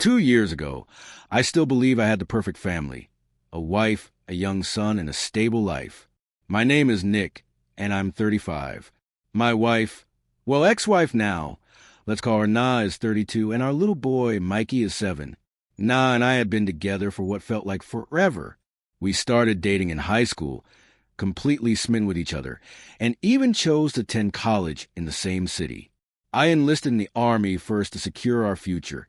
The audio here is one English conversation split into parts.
2 years ago, I still believe I had the perfect family. A wife, a young son, and a stable life. My name is Nick, and I'm 35. My wife, well, ex-wife now, let's call her Na, is 32, and our little boy, Mikey, is 7. Na and I had been together for what felt like forever. We started dating in high school, completely smitten with each other, and even chose to attend college in the same city. I enlisted in the Army first to secure our future,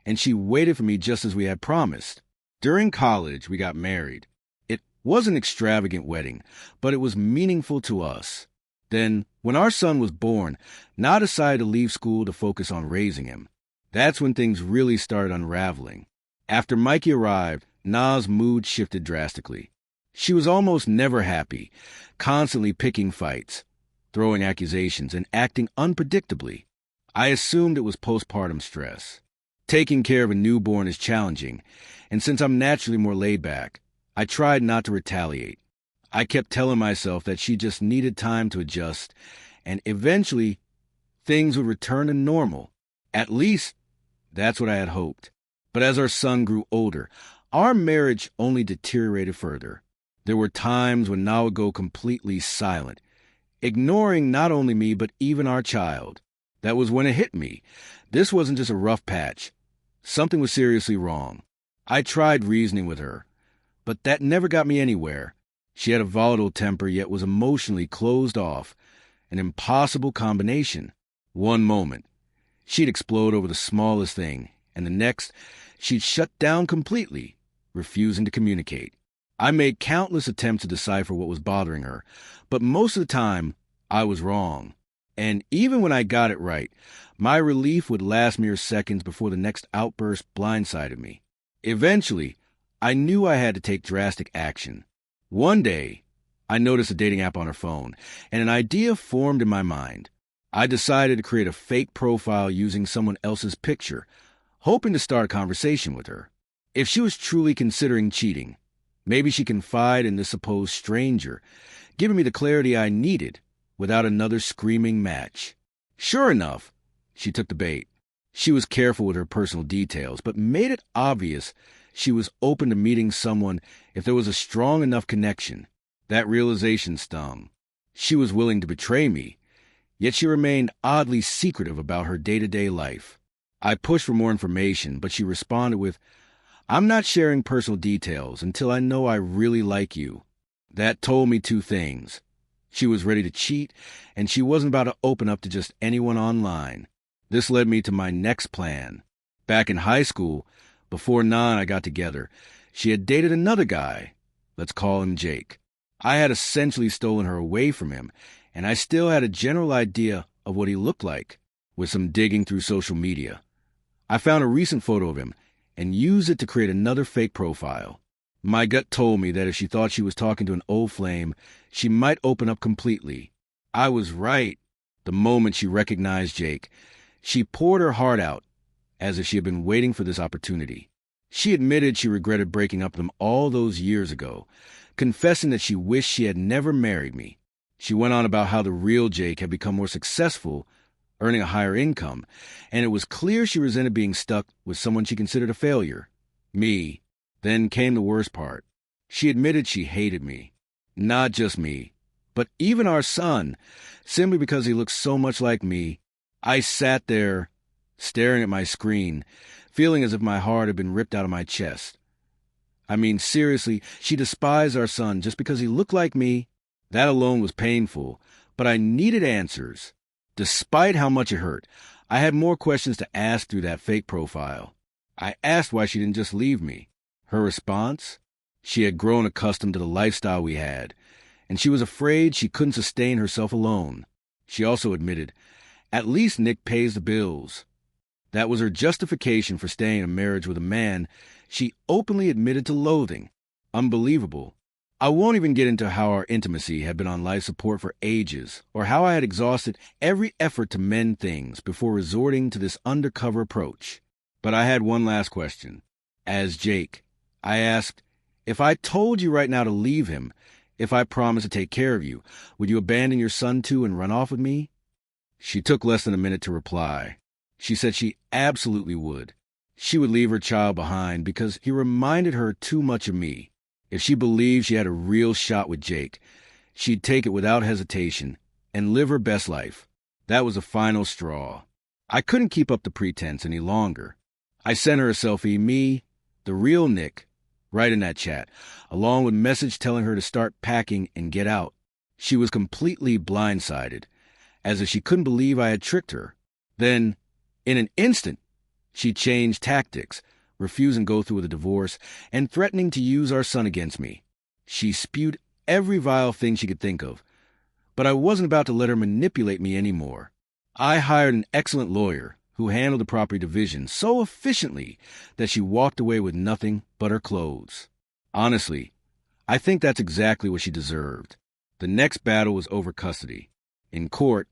and she waited for me just as we had promised. During college, we got married. It was an extravagant wedding, but it was meaningful to us. Then, when our son was born, Na decided to leave school to focus on raising him. That's when things really started unraveling. After Mikey arrived, Na's mood shifted drastically. She was almost never happy, constantly picking fights, throwing accusations, and acting unpredictably. I assumed it was postpartum stress. Taking care of a newborn is challenging, and since I'm naturally more laid back, I tried not to retaliate. I kept telling myself that she just needed time to adjust, and eventually, things would return to normal. At least, that's what I had hoped. But as our son grew older, our marriage only deteriorated further. There were times when Na would go completely silent, ignoring not only me but even our child. That was when it hit me. This wasn't just a rough patch. Something was seriously wrong. I tried reasoning with her, but that never got me anywhere. She had a volatile temper, yet was emotionally closed off, an impossible combination. One moment, she'd explode over the smallest thing, and the next, she'd shut down completely, refusing to communicate. I made countless attempts to decipher what was bothering her, but most of the time, I was wrong. And even when I got it right, my relief would last mere seconds before the next outburst blindsided me. Eventually, I knew I had to take drastic action. One day, I noticed a dating app on her phone, and an idea formed in my mind. I decided to create a fake profile using someone else's picture, hoping to start a conversation with her. If she was truly considering cheating, maybe she'd confide in this supposed stranger, giving me the clarity I needed without another screaming match. Sure enough, she took the bait. She was careful with her personal details, but made it obvious she was open to meeting someone if there was a strong enough connection. That realization stung. She was willing to betray me, yet she remained oddly secretive about her day-to-day life. I pushed for more information, but she responded with, "I'm not sharing personal details until I know I really like you." That told me two things. She was ready to cheat, and she wasn't about to open up to just anyone online. This led me to my next plan. Back in high school, before Na and I got together, she had dated another guy. Let's call him Jake. I had essentially stolen her away from him, and I still had a general idea of what he looked like. With some digging through social media, I found a recent photo of him and used it to create another fake profile. My gut told me that if she thought she was talking to an old flame, she might open up completely. I was right. The moment she recognized Jake, she poured her heart out, as if she had been waiting for this opportunity. She admitted she regretted breaking up with him all those years ago, confessing that she wished she had never married me. She went on about how the real Jake had become more successful, earning a higher income, and it was clear she resented being stuck with someone she considered a failure. Me. Then came the worst part. She admitted she hated me. Not just me, but even our son, simply because he looked so much like me. I sat there, staring at my screen, feeling as if my heart had been ripped out of my chest. I mean, seriously, she despised our son just because he looked like me. That alone was painful, but I needed answers. Despite how much it hurt, I had more questions to ask through that fake profile. I asked why she didn't just leave me. Her response? She had grown accustomed to the lifestyle we had, and she was afraid she couldn't sustain herself alone. She also admitted, "At least Nick pays the bills." That was her justification for staying in a marriage with a man she openly admitted to loathing. Unbelievable. I won't even get into how our intimacy had been on life support for ages, or how I had exhausted every effort to mend things before resorting to this undercover approach. But I had one last question. As Jake, I asked, "If I told you right now to leave him, if I promised to take care of you, would you abandon your son too and run off with me?" She took less than a minute to reply. She said she absolutely would. She would leave her child behind because he reminded her too much of me. If she believed she had a real shot with Jake, she'd take it without hesitation and live her best life. That was the final straw. I couldn't keep up the pretense any longer. I sent her a selfie, me, the real Nick, right in that chat, along with a message telling her to start packing and get out. She was completely blindsided, as if she couldn't believe I had tricked her. Then, in an instant, she changed tactics, refusing to go through with a divorce and threatening to use our son against me. She spewed every vile thing she could think of, but I wasn't about to let her manipulate me anymore. I hired an excellent lawyer who handled the property division so efficiently that she walked away with nothing but her clothes. Honestly, I think that's exactly what she deserved. The next battle was over custody. In court,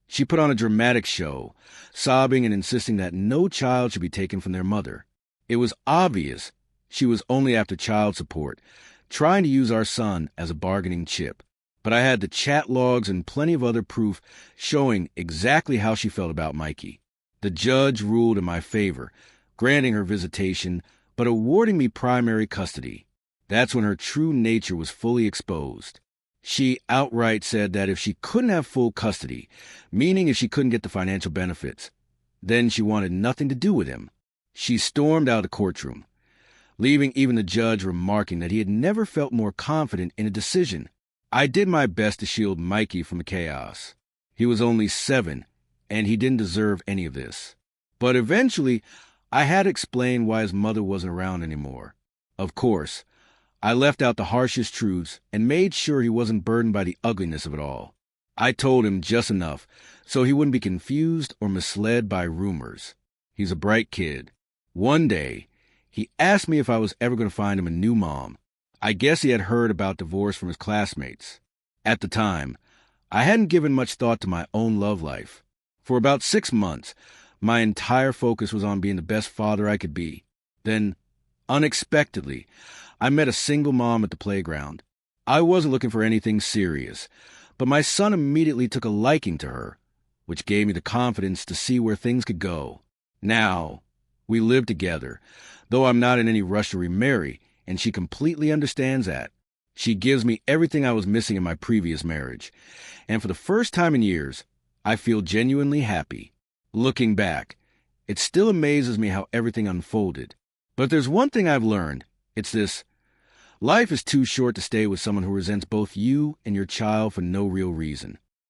she put on a dramatic show, sobbing and insisting that no child should be taken from their mother. It was obvious she was only after child support, trying to use our son as a bargaining chip. But I had the chat logs and plenty of other proof showing exactly how she felt about Mikey. The judge ruled in my favor, granting her visitation, but awarding me primary custody. That's when her true nature was fully exposed. She outright said that if she couldn't have full custody, meaning if she couldn't get the financial benefits, then she wanted nothing to do with him. She stormed out of the courtroom, leaving even the judge remarking that he had never felt more confident in a decision. I did my best to shield Mikey from the chaos. He was only 7, and he didn't deserve any of this. But eventually, I had to explain why his mother wasn't around anymore. Of course, I left out the harshest truths and made sure he wasn't burdened by the ugliness of it all. I told him just enough so he wouldn't be confused or misled by rumors. He's a bright kid. One day, he asked me if I was ever going to find him a new mom. I guess he had heard about divorce from his classmates. At the time, I hadn't given much thought to my own love life. For about 6 months, my entire focus was on being the best father I could be. Then, unexpectedly, I met a single mom at the playground. I wasn't looking for anything serious, but my son immediately took a liking to her, which gave me the confidence to see where things could go. Now, we live together, though I'm not in any rush to remarry, and she completely understands that. She gives me everything I was missing in my previous marriage, and for the first time in years, I feel genuinely happy. Looking back, it still amazes me how everything unfolded. But there's one thing I've learned. It's this: life is too short to stay with someone who resents both you and your child for no real reason.